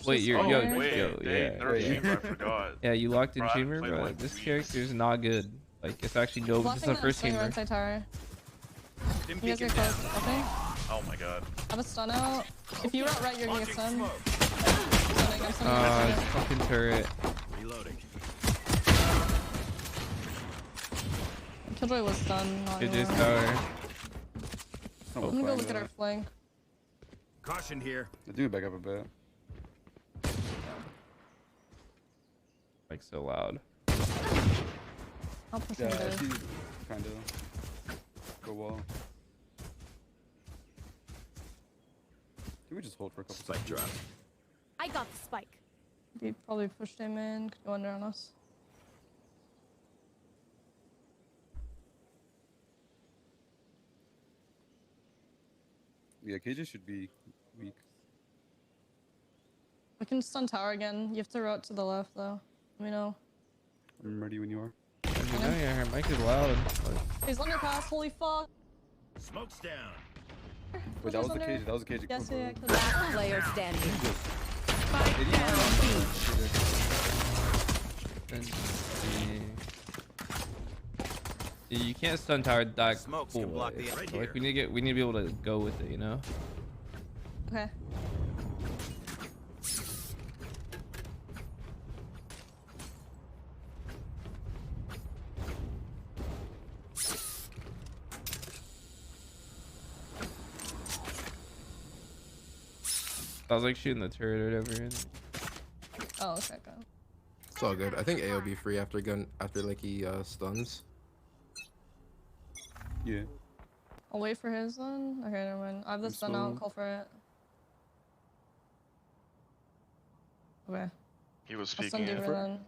Wait, you're Oh, yo, wait, yo, yeah. Nrg chamber, I forgot. Yeah, you locked in Bro, I chamber, played bro. like This weeks. character is not good. Like, it's actually no. This is the first chamber. Right side tower. You Didn't guys peek get him close. down. Okay. Oh my god. I have a stun out. If you route right, you're gonna get stun. I'm It's stunning. fucking turret. Reloading. Killjoy was stunned. Not JJ's anymore. tower. I'm gonna go look at our flank. Caution here. I do back up a bit. Like so loud. I'll push Yeah, him I there. see. Kind of. Go well. Can we just hold for a couple Spike seconds? drop. I got the spike. He probably pushed him in. Could go under on us. Yeah, KJ should be weak. We can stun tower again. You have to route to the left though. Let me know. I'm ready when you are. I mean, no, yeah, her mic is loud. Like, He's underpass. Holy fuck. Smoke's down. Wait, that was the KJ. That was the KJ. Yes, Come yeah, on, Last player standing. Spike Did he down not? B. and you can't stun tower that Smokes cool. can block the So, right like here. we need to be able to go with it, you know. Okay. I was like shooting the turret or whatever. And Oh, okay, go. It's all good. I think A will be free after like he stuns. Yeah. I'll wait for his then. Okay, never mind. I have the I'm stun out. slow. Call for it. Okay. He was I'll stun peeking Deeper it. then.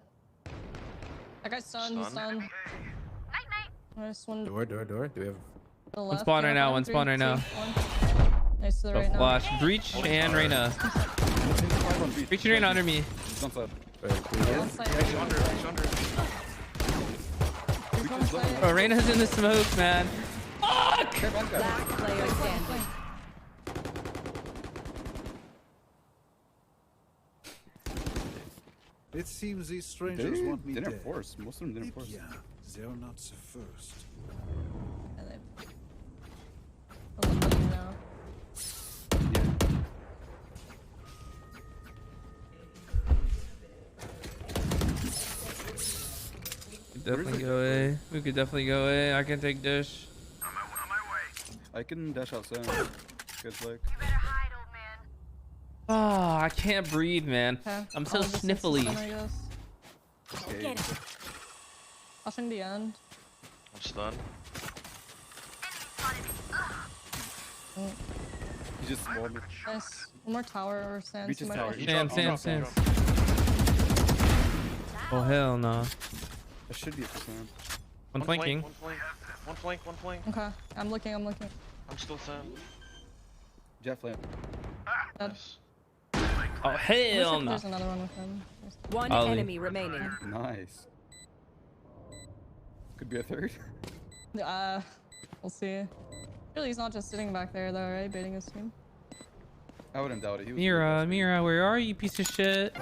That guy's stunned. He's Stun? stunned. Nice one. To Door. Do we have? the left. spawn right Yeah, now, one, one spawn three, right now. two, one. Nice to the the right now. flash, breach and Reyna. Breach and Reyna under me. He's on side. Wait, One side. He's under, he's under. He's one side. Bro, Reyna's in the smoke, man. Last player standing. It seems these strangers want me Didn't dead. force. Most of them didn't force. Yeah, they're not the first. And they- I'll look at you now. Yeah. Definitely go A. We could definitely go A. I can take dish. I can dash outside. Good like. Oh, I can't breathe, man. Okay. I'm so I'll just sniffly. stun, I guess. Okay. Pushing the end. I'm stunned. He just walled me. Nice. One more tower or sand. Reach his tower. He Sand, dropped, sand, he dropped, he sand. dropped. Oh, hell no. That should be a percent. I'm flanking. One flank, one flank. Okay. I'm looking. I'm still sand. Jet flame. Dead. Oh, Looks hell like no. There's another one with him. One Ollie. enemy remaining. Nice. Could be a third. We'll see. Really, he's not just sitting back there though, right? Baiting his team. I wouldn't doubt it. He was Mira, where are you, piece of shit?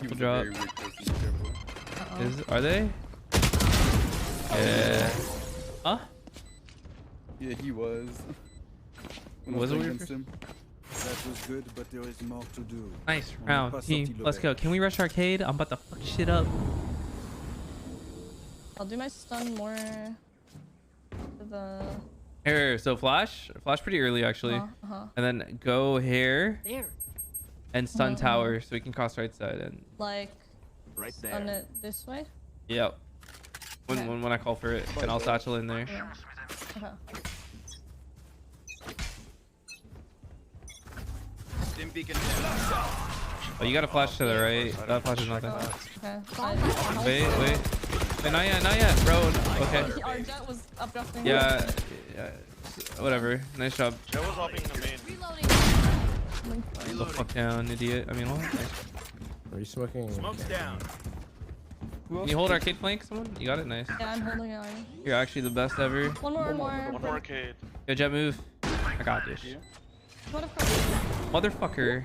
He was a drop. very weak person. Be careful. Are they? Yeah. Huh? Yeah, he was. When I Was it playing weird against for- him. That was good, but there is more to do. Nice On round, passe team. sorti Let's le go. bec. Can we rush arcade? I'm about to fuck shit up. I'll do my stun more to the. Here, so flash pretty early actually, Uh-huh. and then go here There. and stun tower so we can cross right side and Like Right stun there. it this way. yep. Okay. When I call for it, and I'll satchel in there. Yeah. Okay. Stim beacon. Oh, you got a flash to the right. That flash is nothing. Oh, okay. Wait, not yet, bro. Okay. Our jet was updrafting. Yeah, whatever. Nice job. Joe was hopping in the main. Reloading. The fuck down, idiot. I mean, what? Nice. Are you smoking? Smoke's down. Can you hold arcade flank, someone? You got it, nice. Yeah, I'm holding it. You're actually the best ever. One more. One more arcade. Yo, jet move. I got this. What if Motherfucker.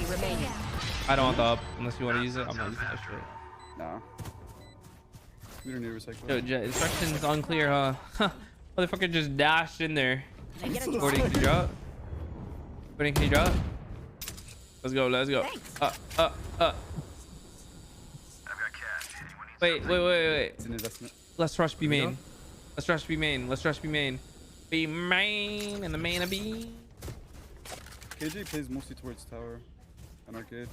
remaining. I don't want the up unless you want to use it. I'm not using that shit. Nah. We don't need recycle. Yo, Jet, instructions unclear, huh? Motherfucker just dashed in there. Can I get a 40, can you drop? 40, can you drop? Let's go, let's go. Wait. It's an investment. Let's rush B There we main. go. Let's rush B main. Let's rush B main. B main and the main of B. KJ plays mostly towards tower and arcade.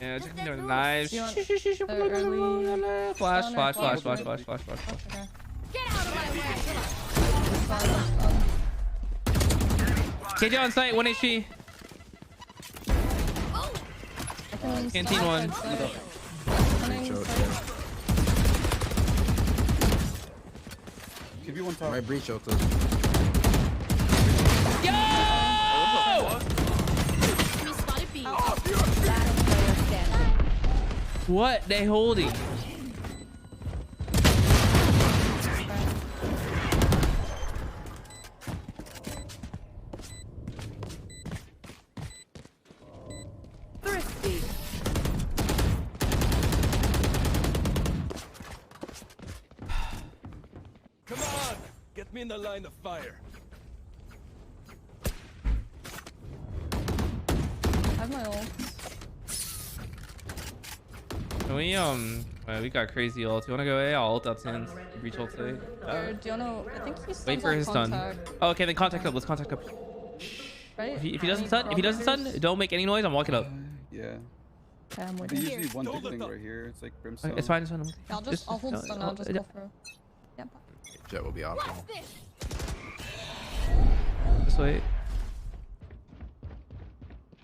Yeah, just doing the knives. You want the early Flash. stunner? Flash. Get out of my way. KJ on site, 1 HP. Canteen one. Give you one tower. My breach ulti. Yo! You spotted B. Last player standing. What they holding? Thrifty. Come on! Get me in the line of fire. I have my ult. Can we we got crazy ult. You wanna go A? I'll ult out since breach ult A. Or do you know? I think he's Wait for his stun. Oh, okay, then contact up. Let's contact up. Right? If he doesn't stun, don't make any noise. I'm walking up. Yeah. Okay, I'm They waiting. usually one Don't big thing look up. right here. It's like brimstone. Okay, it's fine. It's fine. I'll hold stun. I'll just go for. Yeah. Jet will be optimal. Just wait.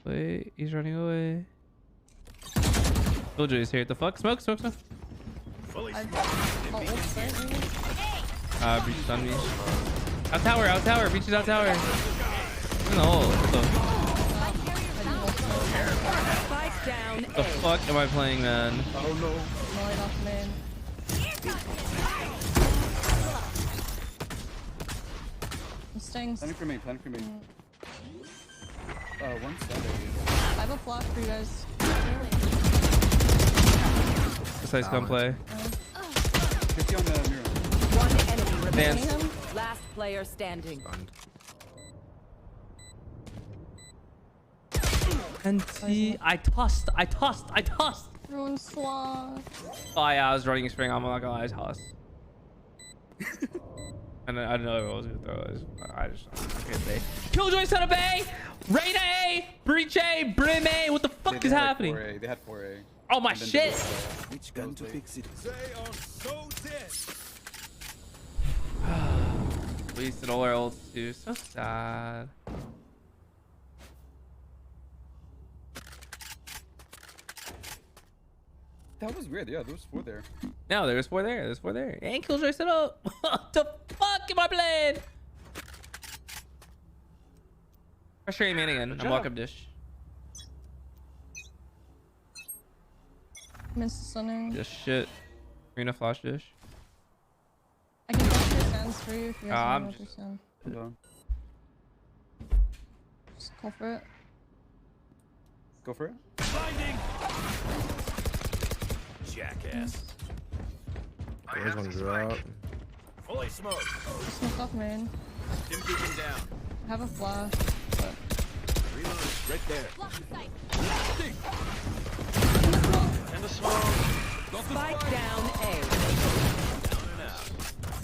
Wait, he's running away. Killjoy's here. The fuck? Smoke. I'll ult stun. Breach stun me. Out tower. Breach is out tower. In the hole. What Spike down the A. fuck am I playing, man? I don't know. Molly off main. I'm staying. Planning for main. One side. I have a flash for you guys. This guy's come play. 50 on the mirror. One enemy remaining. Dance. Last player standing. Stunned. NT. I tossed. Ruin swat. Oh yeah, I was running a spring. I'm not gonna lie, I tossed. And I didn't know what I was gonna throw. I just can't say. Killjoy set up A, Reyna A, Breach A, Brim A. What the fuck is happening? They had 4A. Oh my And then shit! Which gun to pick city? They are so dead. Wasted all our ults too. So sad. That was weird. Yeah, there was 4 there. No, there's 4 there. And Killjoy set up. What the fuck am I playing? Pressure A main again. I'm walk up dish. Missed stunning. Just shit. Arena flash dish. I can flash your sands for you if you guys I'm want to just- sand. Hold on. Just call for it. Go for it. Blinding. Jackass. There's one drop. Fully smoked. Just smoke off main. Dim beacon down. I have a flash. But Reload. Right there. In the smoke. Spike down A. Down and out.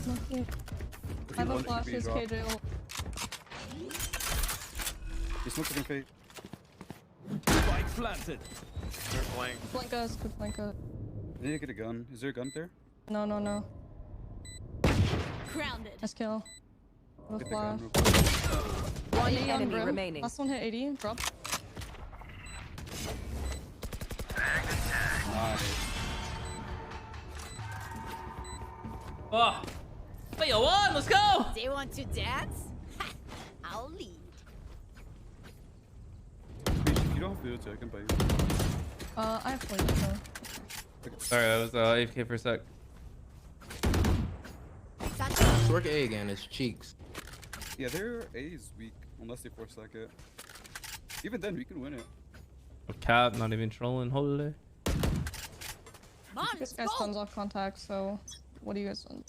smoke it. I have a flash. His KJ ult. He smoked it in fate. Spike planted. They're flank. Flank us. Could flank us. I need to get a gun. Is there a gun there? No. Grounded. Nice kill. I have a Get the flash. gun real quick. One 80 on enemy Brim. remaining. Last one hit 80. Drop. Nice. Oh. Wait, yo, one. Let's go. They want to dance? Ha, I'll lead. If you don't have to, I can buy you. I have flank. So. Sorry, I was AFK for a sec. Let's work A again. It's cheeks. Yeah, their A is weak unless they force like it. Even then, we can win it. A cap, not even trolling. Holy. Come on, This let's guy's go. tons off contact, so what do you guys want?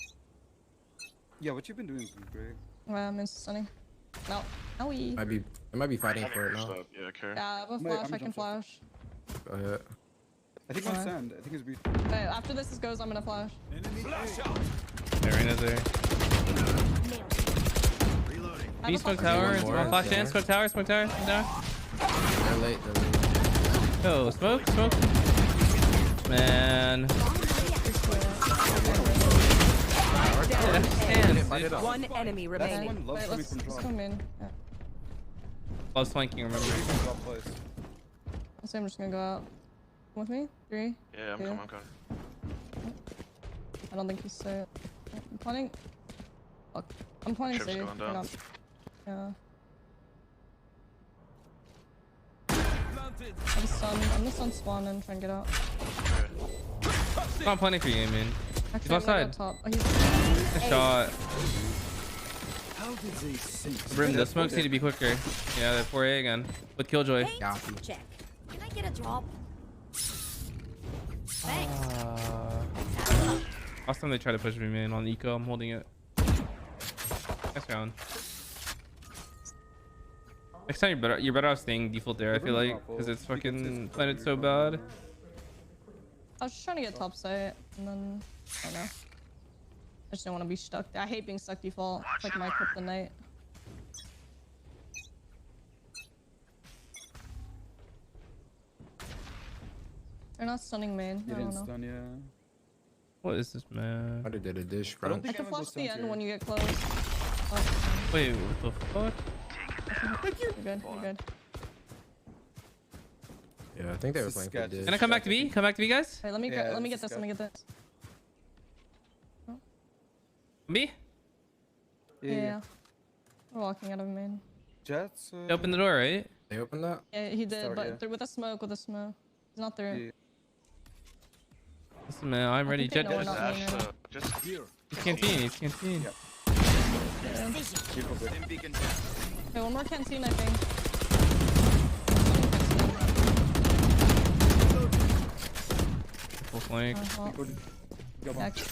Yeah, what you've been doing is great. I'm stunning. No. No, we. It might be fighting for it now. Stop. Yeah, okay. Yeah, I have a Wait, flash. I'm I can jump shot. flash. Go ahead. I think one Alright. sand. I think it's brief. Okay, after this goes, I'm gonna flash. Enemy flash out. Arena's there. Reloading. I have B a smoke flash. tower. One more, One flash yeah. in. Smoke tower. Smoke tower. Smoke tower. They're late. Oh, smoke. Smoke. Man. Down Stand, A. dude. One enemy That's remaining. one loves Wait, coming let's from drop. come in. Yeah. Loves flanking, remember. From drop place. So I'm just gonna go out. Come with me? 3. Yeah, I'm Yeah. coming. I'm coming. I don't think he's safe. I'm planning. Fuck. I'm planning Trip's safe. going We're down. not- Yeah. Planted. I'm just on spawn and try and get out. It's not planning for you, man. Actually, I'm gonna outside. go top. Oh, he's Good shot. How did they sink? Brim, the smokes need to be quicker. Yeah, they're 4A again. With Killjoy. Yeah. Check. Can I get a drop? Thanks. Last time they tried to push me, man, on eco, I'm holding it. Nice round. Next time you're better off staying default there, I feel like, because it's fucking planted so bad. I was just trying to get top site, and then I don't know. I just don't want to be stuck there. I hate being stuck default. It's like my kryptonite. They're not stunning main. You I didn't don't know. stun, yeah. What is this, man? I did a dish I don't front. I think can I'm gonna flash the go end center. when you get close. Oh, Wait, what the fuck? you're good. You're good. Yeah, I think they were This is playing for sketchy. dish. Can I come back to B? Come back to B, guys? Wait, let me Yeah, let me this get is this. Let me get this. B? Yeah. We're walking out of main. Jets. They opened the door, right? They opened that? Yeah, he did, Start, but yeah. they're with a smoke. With a smoke. He's not there. Yeah. Listen, man, I'm ready. think they Jet, know we're just not Dash main right just Here. he's canteen. He's canteen. Yeah. Beautiful bit. Dim beacon down. Okay, one more canteen, I think. Full flank. Well, Good. Go on. next.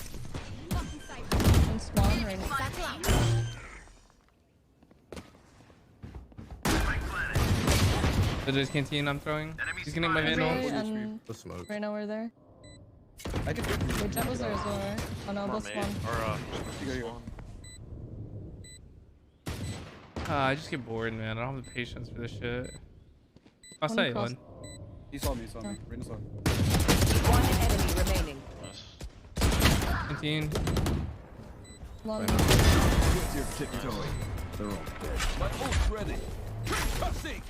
And spawn right now. So there's canteen I'm throwing. He's getting my Joy vandal. and The smoke. right now we're there. I can get Wait, Jet was there as well, right? Oh no, or both main. spawn. Or You go. I just get bored, man. I don't have the patience for this shit. I'll One say cross. one. He saw me. He saw me. Raina saw me. One enemy remaining. nice. Canteen. Long. Where's your tiptoeing? They're all dead. My ult's ready. Tossing.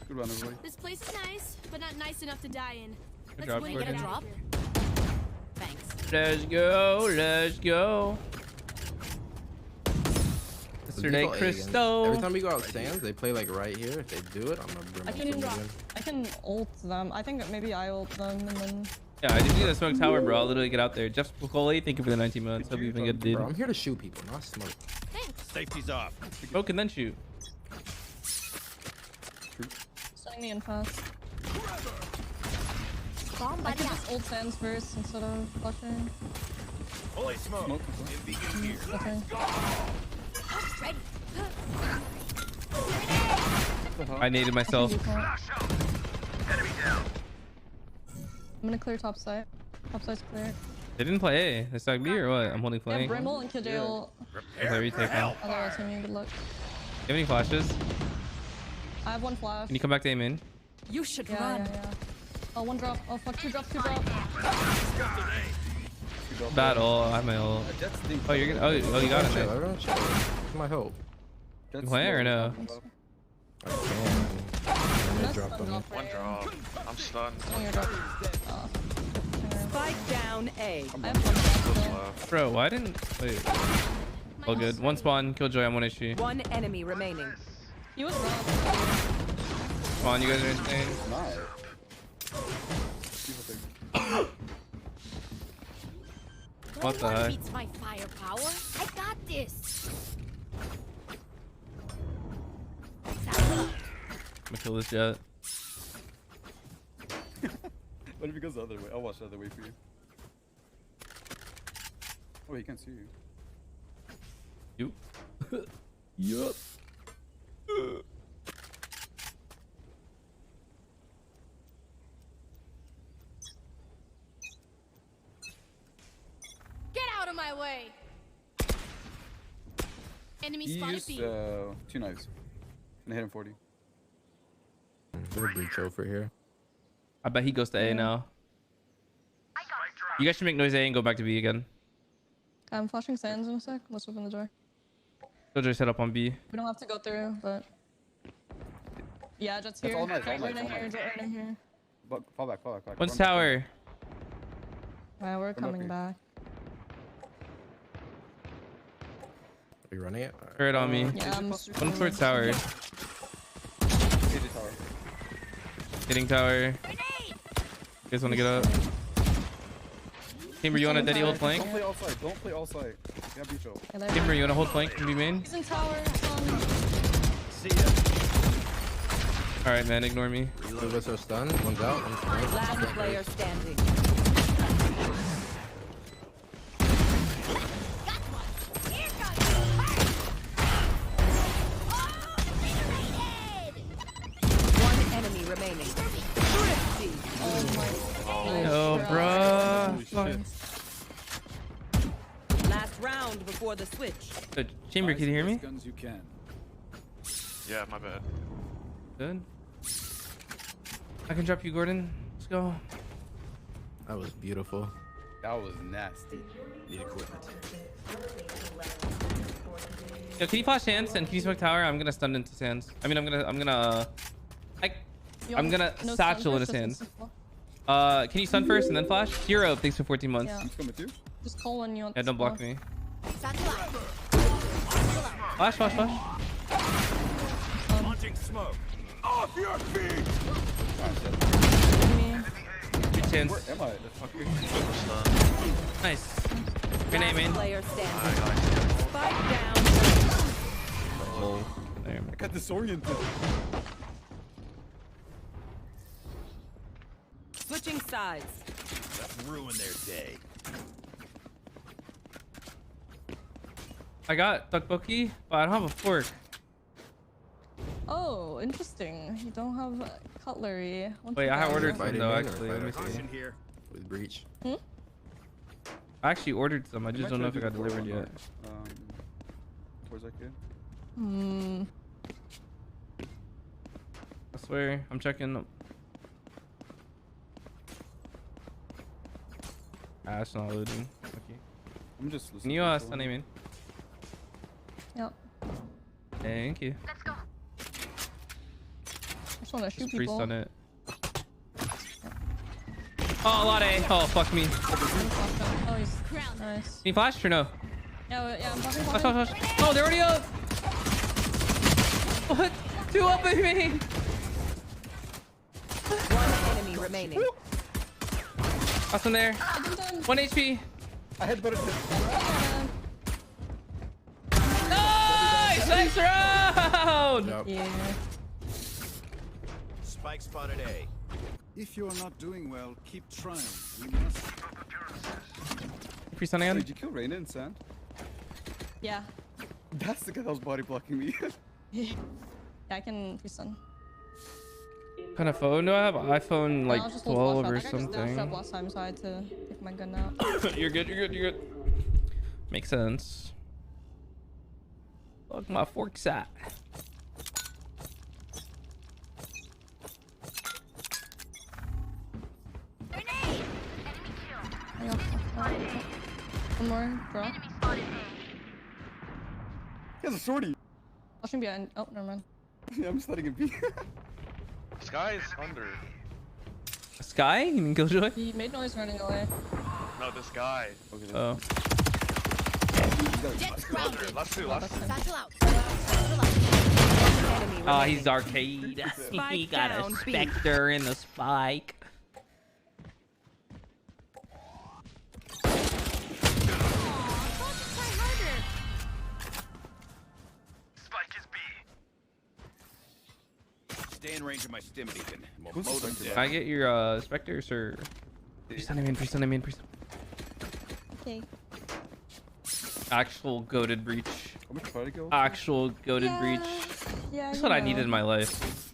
Good run, everybody. This place is nice, but not nice enough to die in. Good Let's job, win Get a it Gordon. out. drop? Thanks. Let's go. Let's go. Yesterday, Default A again. Crystal. Every time we go out stands, they play like right here. If they do it, I'm gonna bring I them can again. I can ult them. I think maybe I ult them and then. Yeah, I just need a smoke tower, bro. I'll literally get out there. Jeff Spicoli, thank you for the 19 months. Hope you've been good, dude. Bro, I'm here to shoot people, not smoke. Thanks. Safety's off. Smoke and then shoot. Stunning me in fast. Bomb I buddy could out. just ult sands first instead of flushing. Holy smoke. Smoke. Dim beacon here. Okay. Ready. I naded myself. I'm gonna clear top side. Top side's clear. They didn't play A. They stuck B or what? I'm holding They have flank. Brimble and Killjoy ult. As I retake now. Otherwise, I mean, good luck. You have any flashes? I have one flash. Can you come back to A main? You should Yeah, run. yeah, yeah. Oh, one drop. Oh, fuck. Two drop, two drop. Battle. I have my ult. Jets think. Oh, you're good. Oh, you got it. Chill, Nice. everyone chill. Where's my hope? Jets You play or slow. no? I can. And they That's dropped on me. enough One right drop. I'm stunned. here. Your drop. Oh. Spike down A. I have one flash still. Left. Bro, why didn't... Wait. All good. One spawn. Killjoy. I'm 1 HP. One enemy remaining. He was wrong. Come on, you guys are insane. Nice. Beautiful thing. What the No one heck? beats my firepower. I got this. I'm gonna kill this jet. What if he goes the other way? I'll watch the other way for you. Oh, he can't see you. You. Yup. Get out of my way. Enemy He spotted used B. 2 knives. And I hit him 40. We're breach over here. I bet he goes to A now. You guys should make noise A and go back to B again. I'm flashing sands in a sec. Let's open the door. Killjoy set up on B. We don't have to go through, but yeah, Jet's That's here. all nice, all Jet nice, right all here. nice. Jet right here. But fall back. One's Run back. tower. Alright, we're up coming here. back. Are you running it? Turret on me. Yeah, I'm One towards tower. KJ tower. Hitting tower. You guys want to get up? Timber, you want to daddy hold flank? Don't play all side. Don't play all side. Yeah, beach out. Yeah, there. Timber, you want to hold flank and be main? He's in tower. See ya. Alright, man, ignore me. Two of us are stunned. One's out. One's flanked. Last player standing. Here goes. Oh, One enemy remaining. Thrifty. Yo, bruh. Holy shit. Last round before the switch. Chamber, can you hear me? Guns you can. Yeah, my bad. Good. I can drop you, Gordon. Let's go. That was beautiful. That was nasty. Need equipment. Yo, can you flash sands and can you smoke tower? I'm gonna stun into sands. I mean, I'm gonna satchel into sands. Can you stun first and then flash? Hero, thanks for 14 months. Yeah. I'm just coming with you. Just call when you want. Yeah, to don't block spawn. me. satchel out. Flash. Launching smoke. Off your feet. Me. Good chance. Where am I? The fucker. Nice. Good name, man. Player standing. Spike down. There. I got disoriented. Switching sides. Let's ruin their day. I got tteokbokki, but I don't have a fork. Oh, interesting. You don't have cutlery. Once Wait, you I got ordered it. some Fighting though, main or actually. Let me fighting see. Caution here. With breach. I actually ordered some. I just don't know if it got delivered yet. Towards that kid. I swear, I'm checking. Ah, it's not loading. Okay. I'm just Can listening. you stun him in? Yep. Thank you. I just want to shoot Just free people. stun it. Oh, a lot of A. Oh, fuck me. Oh, he's Crown. nice. Can you flash or no? Yeah, I'm blocking. Flash. Oh, they're already up. What? 2 up in me. One enemy remaining. Last one there. 1 HP. I had better. Nice! Next round! Yep. Yeah. Spike spotted A. If you're not doing well, keep trying. We must. Free stunning on? Did you kill Reyna in sand? Yeah. That's the guy that was body blocking me. Yeah, I can free stun. What kind of phone do I have? iPhone like I'll just hold 12 flash or out. I just dashed up something. last time, so I had to take my gun out. You're good. Makes sense. Look, my fork's at. I got one more, bro. He has a shorty. Flashing behind. Oh, never mind. Yeah, I'm just letting him be. Skye is under. Skye? You mean Killjoy? He made noise running away. No, this guy. Okay, Oh. Jet's grounded. Last two. Satchel out. Satchel out. Enemy Oh, remaining. he's arcade. He Spike got a down, B. Spectre in the spike. Aw, don't try harder. Stay in range of my stim beacon. We'll Who's mow the them Spectre? down. Can I get your Spectre, sir? Pre-stunning main, pre-stunning main, pre-stunning. Okay. Actual goated breach. I'm gonna try to go. Actual goated breach. Yeah. That's you what I know. needed in my life.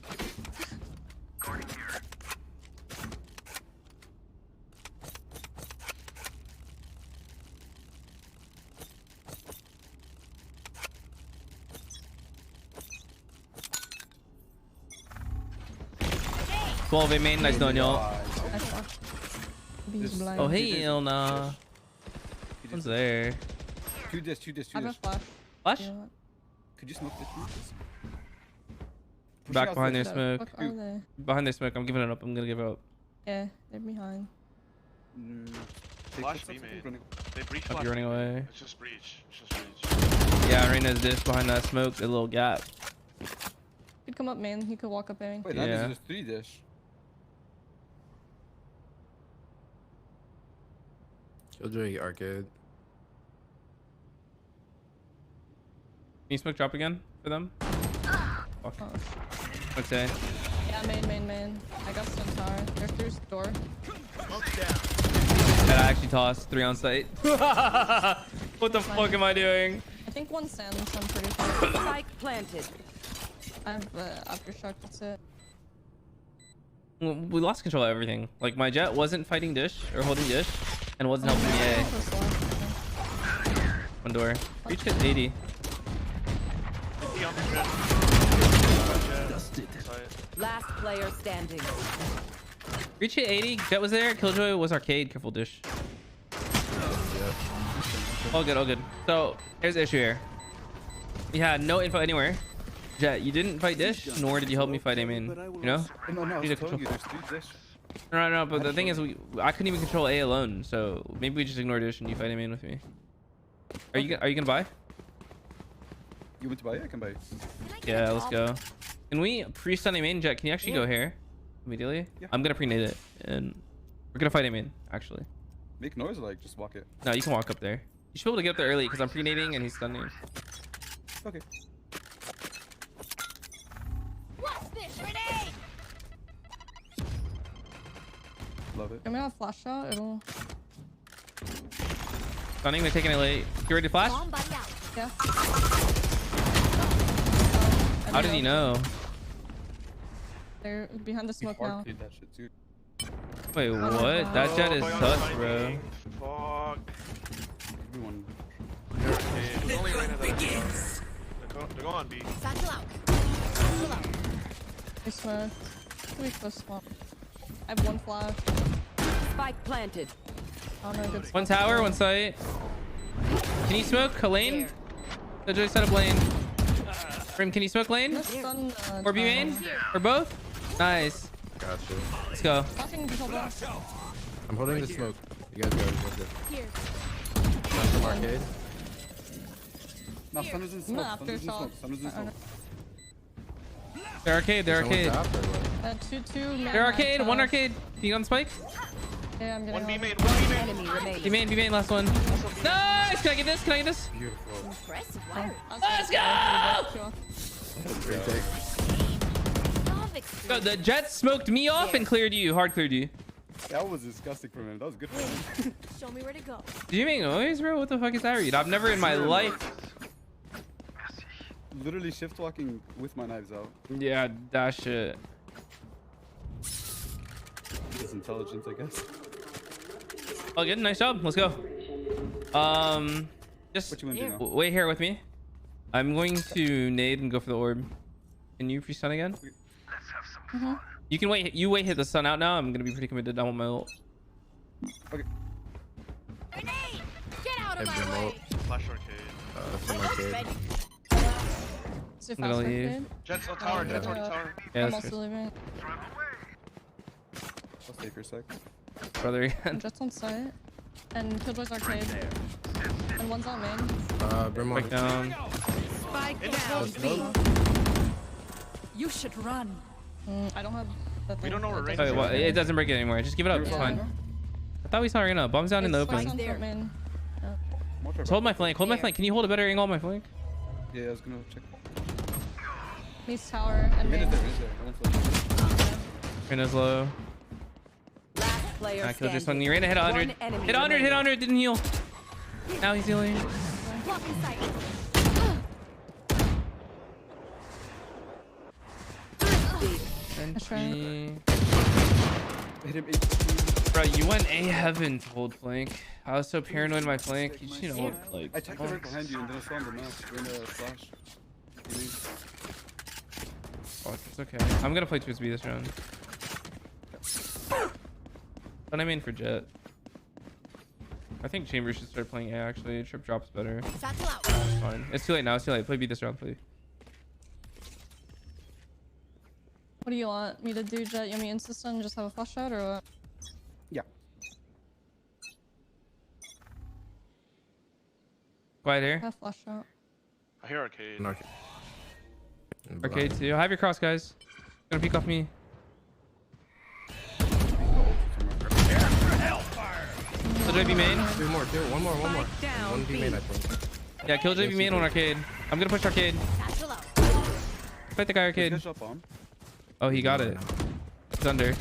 Twelve A main, nice knowing y'all. Nice flash. Bees blind. Oh hell nah. One's there. Two dish. I have a flash. Flash? You know what? Could you smoke this? Please? Back behind their The smoke. fuck are they? Behind their smoke. I'm giving it up. I'm gonna give it up. Yeah, they're behind. Flash B main. They breach I'll flash. be running B main. away. It's just breach. It's just breach. Yeah, Reina's dish behind that smoke. A little gap. He'd come up main. He could walk up main. Wait, that Yeah. is just 3 dish. Killjoy arcade. Can you smoke drop again for them? Fuck. Oh, Okay. yeah, main. I got some tower. They're through door. And I actually tossed 3 on site. What the fuck am I doing? I think one sends. I'm pretty sure. Spike planted. I have aftershock. That's it. Well, we lost control of everything. Like my jet wasn't fighting dish or holding dish, and wasn't helping me A. First left. One door. Reach hit 80. He on the jet. Dusted. Last player standing. Reach hit 80. Jet was there. Killjoy was arcade. Careful dish. All good, all good. So here's the issue here. We had no info anywhere. Jet, you didn't fight dish, nor did you help me fight aim in. You know? No, I Need was to telling you, control- there's 3 dish. No, but the thing is, I couldn't even control A alone. So maybe we just ignore dish and you fight aim in with me. Are you gonna buy? You want to buy it? I can buy it. Yeah, let's go. Can we pre-stun aim in? Jet, can you actually go here immediately? Yeah. I'm gonna pre-nade it, and we're gonna fight aim in. Actually, Make noise or like just walk it? no, you can walk up there. You should be able to get up there early because I'm pre-nading and he's stunning. Okay. What's this grenade? Love it. I'm gonna flash out. It'll. Stunning, they're taking it late. You ready to flash? Bomb buddy out. Yeah. How did he know? They're behind the He smoke now. hard that shit too. Wait, what? That jet is Oh, sus, bro. Fuck. Everyone. There's only Reina that begins. They're going on B. Satchel out. Satchel out. They smoke. We close swamp. I have one flash. Spike planted. Oh no, good One spot. tower, one site. Can you smoke lane? Killjoy set up lane. Grim, can you smoke lane? Let's stun, Or B main? Or both? Nice. Gotcha. Let's go. Flashing control block. I'm holding the smoke. You guys go. Here. From arcade. No, Thunder's in I'm smoke. not Thunder's in aftershock. smoke. Thunder's in I don't smoke. They're arcade, they're Someone's arcade. after, what? 2-2. man They're arcade, high one tower. arcade. Being on spike. Yeah, I'm getting One B on. main. One B main. Enemy remaining. B main, last one. Nice! Can I get this? Can I get this? Beautiful. Impressive wiring. Let's go! Great take. Love experience. So the jet smoked me off and cleared you. Hard cleared you. That was disgusting from him. That was good for him. Show me where to go. Did you make noise, bro? What the fuck is that read? I've never in my life. Literally shift walking with my knives out. Yeah, that shit. It's intelligence, I guess. Oh, good. Nice job. Let's go. Just What you want to do now? wait here with me. I'm going to nade and go for the orb. Can you pre-stun again? You can wait. You wait. Hit the sun out now. I'm gonna be pretty committed. I want my ult. Okay. Grenade! Get out of Hey, my Brimble. way. Flash arcade. From arcade. Ready. Is it I'm gonna fast leave. arcade? Jet's on tower. Jet's on tower. Yeah, I'm that's also leaving. I'll stay for a sec. brother again. Jets on site. And Killjoy's arcade. And one's on main. Brimble. Break down. Spike In the down. smoke. B. You should run. I don't have that We thing. don't know where It Reina's doesn't- Oh, well, it doesn't break it anymore. Just give it up. It's Yeah. fine. I thought we saw Reina. Bombs down in the It's fine open. on front main. More Just hold my flank. Hold my flank. Can you hold a better angle on my flank? Yeah, I was gonna check. Needs tower and Mid main. is there, mid is there. I won't flash. Reina's low. Last player I killed this one. standing. You ran hit 100. One enemy Hit 100, hit remaining. 100, didn't heal. Now he's healing. Blocking sight. Sentry. Hit him 18. Bro, you went A heaven to hold flank. I was so paranoid in my flank. You just need to hold, like, I checked the right behind you and then I saw on the map. You're in a flash. fuck, it's okay. I'm gonna play 2B this round. But I mean for Jet. I think Chamber should start playing A actually. Trip drops better. Satchel out. It's fine. It's too late now. It's too late. Play B this round, please. What do you want me to do, Jet? You want me insist on just have a flush out or what? Yeah. Quiet here. Have flush out. I hear arcade. An arcade. And Arcade too. I have your cross, guys. Gonna peek off me. So JB main. Two more, one more. Spike down, One B main, I think. Yeah, kill JB main on arcade. I'm gonna push arcade. Satchel out. Fight the guy arcade. Good shot bomb. Oh, he got it. He's under.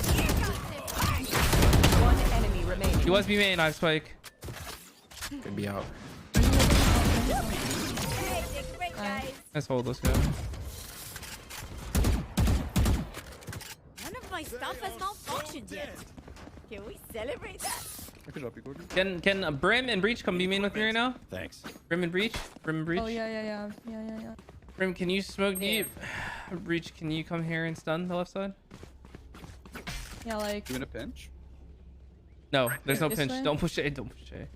One enemy remaining. He was B main. I have spike. Could be out. Hey, take a break, guys. Let's hold. Let's go. None of my stuff has malfunctioned yet. Can we celebrate that? I could drop you, Gordon. Can Brim and Breach come B main with me right now? Thanks. Brim and Breach. Brim and Breach. Oh yeah. Brim, can you smoke deep? Breach, can you come here and stun the left side? Yeah, like You in a pinch? No, there's no This pinch. way? Don't push it. Don't push it.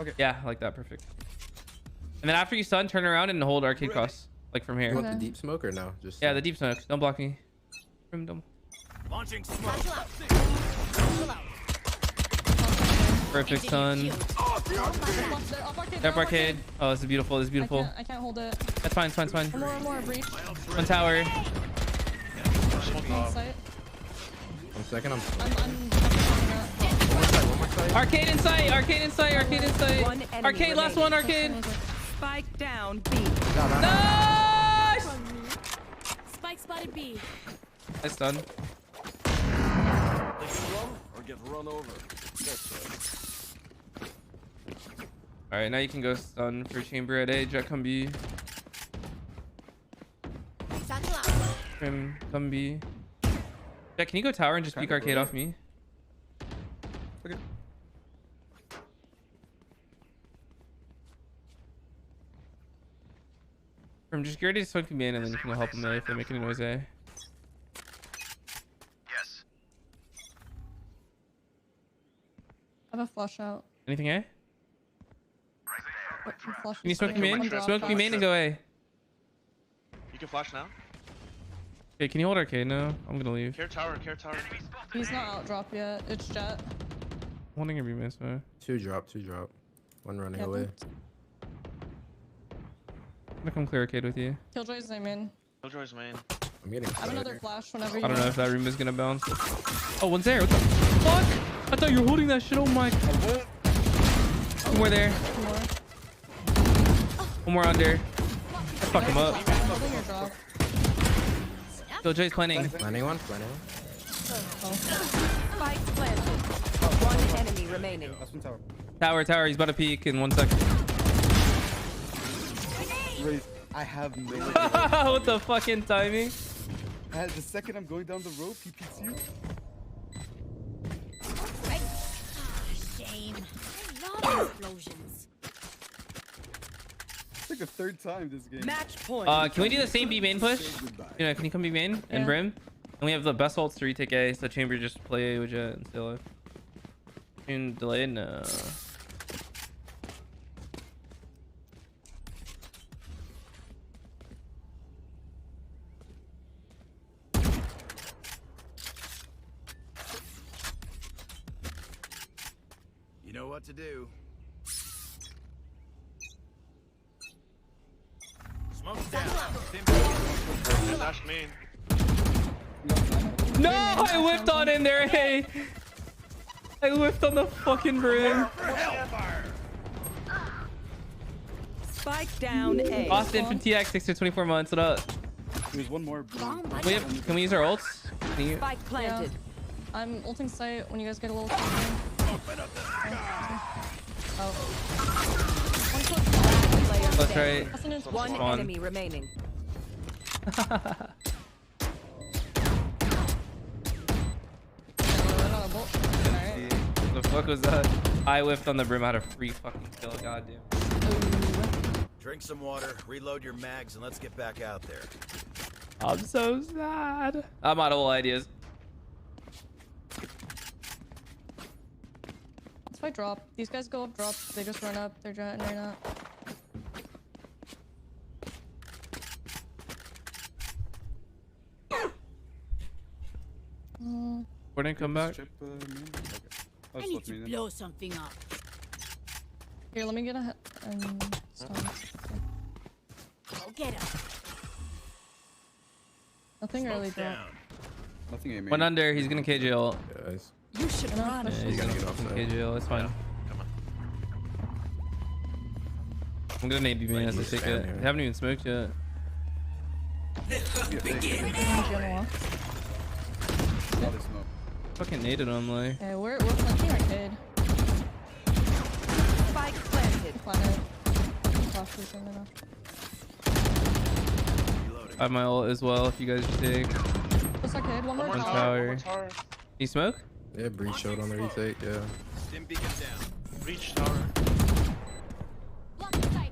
Okay. Yeah, like that. Perfect. And then after you stun, turn around and hold arcade cross. Like from You here. want the Okay. deep smoke or no? Just Yeah, the deep smoke. Don't block me. Brim, don't. Launching smoke. Satchel out. Satchel out. Perfect stun. Step arcade. Oh, this is beautiful. This is beautiful. I can't hold it. That's fine. It's fine. It's fine. One more breach. One tower. Sight. 1 second, I'm I'm one more side. Arcade in sight. Arcade in sight. Arcade in sight. One enemy Arcade. Last one. Arcade. Spike down, B. Nice. Spike spotted B. Nice stun. They can run or get run over. That's it. All right, now you can go stun for Chamber at A. Jet come B. Satchel out. Trim come B. Jet, can you go tower and just peek arcade off me? Okay. From just get ready to smoke me in and then you can go help them A if they make any noise A. I have a flush out. Anything A? Flush Can you smoke me One in? drop Smoke me flash. main and go A. You can flash now. Okay, can you hold arcade now? I'm gonna leave. Care tower, care tower. He's not out drop yet. It's Jet. Holding your B-man, so Two drop. One running Yeah, away. I'm gonna come clear arcade with you. Killjoy's name in. Killjoy's main. I'm getting I have another flash whenever you I don't know want. if that room is gonna bounce. Oh, one's there. What the fuck? I thought you were holding that shit. Oh my. One more there. Two more. One more under. Let's fuck him up. I'm holding your drop. So Jay's planning. Planning one. Spike planted. One enemy remaining. Last one tower. Tower. He's about to peek in 1 second. Raise. I have no idea. What the fucking timing? The second I'm going down the rope, he peeks you. Right. Shame. I love explosions. It's like the third time this game. Match point. Can we do the same B main push? You know, can you come B main and Yeah. Brim? And we have the best ults to retake A, so Chamber just play A with Jet and still live. And delay? No. You know what to do. Smoke's down. Flash main. No, I whipped on in there, hey. I whipped on the fucking Brim. Spike down A. Austin from TX 6 to 24 months. What up? There's one more. Bomb Can we use our ults? Can you... Spike planted. I'm ulting site when you guys get a little closer. Oh. One close. Player That's standing. right. That's an One Spawn. enemy remaining. Alright. The fuck was that? I whiffed on the brim. I had a free fucking kill. Goddamn. Drink some water, reload your mags, and let's get back out there. I'm so sad. I'm out of all ideas. Let's fight drop. These guys go up drop. They just run up. They're jet and they're not. We're gonna come back. Chip, main? Okay. I need to blow something up. Here, let me get a stun. Go get him. Nothing early drop. Nothing A main. One under. He's gonna KJ ult. Guys. You should run. Yeah, he's gotta gonna get off that. KJ ult. It's fine. Come on. I'm gonna nade you man as I take it. Here. They haven't even smoked yet. Solid smoke. Fucking naded him like. Okay, we're flanking arcade. Spike planted. Planet. Flash is in enough. I have my ult as well if you guys take. This arcade, one more One tower. tower. Tower. You smoke? Yeah, breach showed on the retake. Yeah. Stim beacon down. Breach tower. Block the sight.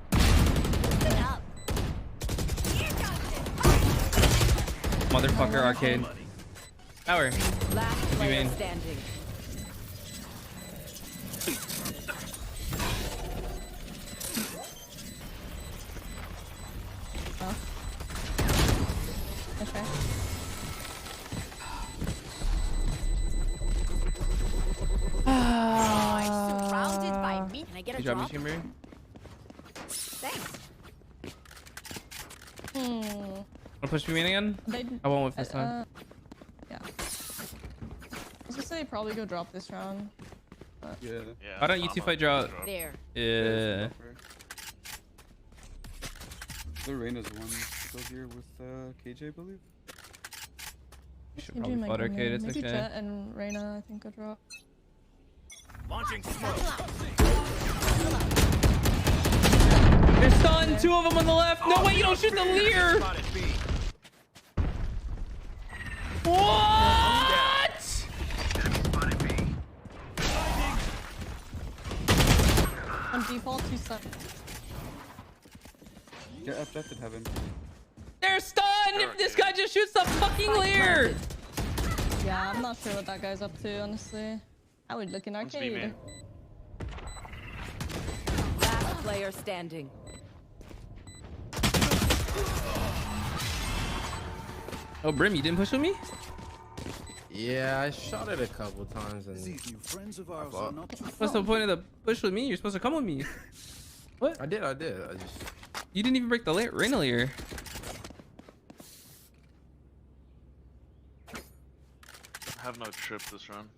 Get up. Here comes it. Motherfucker arcade. Tower. Last player mean? standing. Oh. Okay. I'm surrounded by me. Can I get a Good job, drop? Machine Berry. Thanks. Hmm. Wanna push me in again? They. I won't whiff this time. Yeah. I was gonna say probably go drop this round. Yeah. Yeah. Why don't you two fight drop? There. Yeah. The Reyna's one still here with KJ, I believe. You should You probably fight arcade. It's Maybe okay. Jet and Reyna, I think, go drop. Launching smoke. They're stunned. Two of them on the left. No way, you don't shoot the leer. Spotted B. What? On default, 2 seconds. Yeah, F Jet did heaven. They're stunned. If this guy just shoots the fucking leer. Yeah, I'm not sure what that guy's up to, honestly. I would look in One's B arcade. main. Last player standing. Oh, Brim, you didn't push with me? Yeah, I shot it a couple times and These new friends of ours are not too What's the point of the push with me? You're supposed to come with me. What? I did. I just You didn't even break the rain earlier. I have no trip this run.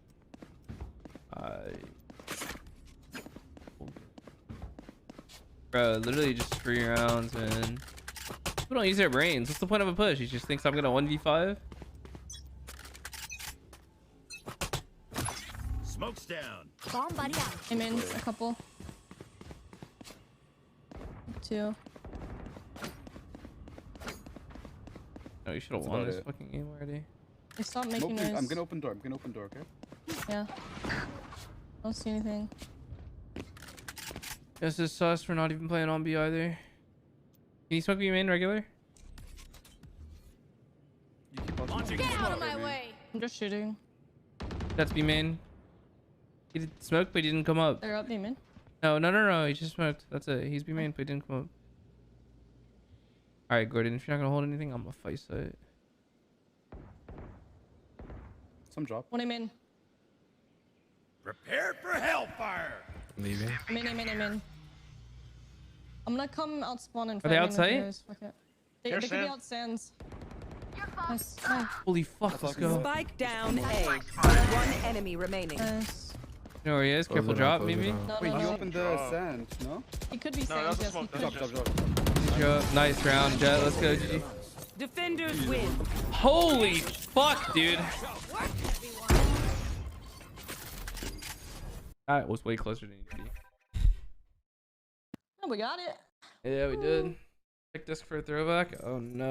Bro, literally just 3 rounds, man. People don't use their brains. What's the point of a push? He just thinks I'm gonna 1v5? Smoke's down. Bomb buddy out. I'm in a couple. 2. Oh, you should have That's won about this it. fucking game already. They stopped making Smoke, noise. I'm gonna open door. Okay. Yeah. I don't see anything. This is sus for not even playing on B either. Can you smoke me main regular? You keep on Launching Get smoke. out of my way. I'm just shooting. That's B main. He did smoke, but he didn't come up. They're up beaming. No. He just smoked. That's it. He's B main, but he didn't come up. All right, Gordon. If you're not gonna hold anything, I'm gonna fight site. some drop. One I'm in. Prepare for hellfire. leaving. I'm in. I'm gonna come out spawn and Are they fight outside? in with Fuck it. They Here's could be Sam. out sands. Nice. Nice. Holy fuck, let's go. Spike down A. One enemy remaining. Nice. You know where he is? Close Careful it drop, on, close it maybe. on. No, Wait, no, you no. opened the sand, no? He could be No, sands. that's a Yes, smoke. he That's could. Drop. Drop. Nice round, Jet. Let's go, GG. Defenders win. Holy fuck, dude. That was way closer than you. Oh, we got it. Yeah, we did. Pick disc for a throwback. Oh no.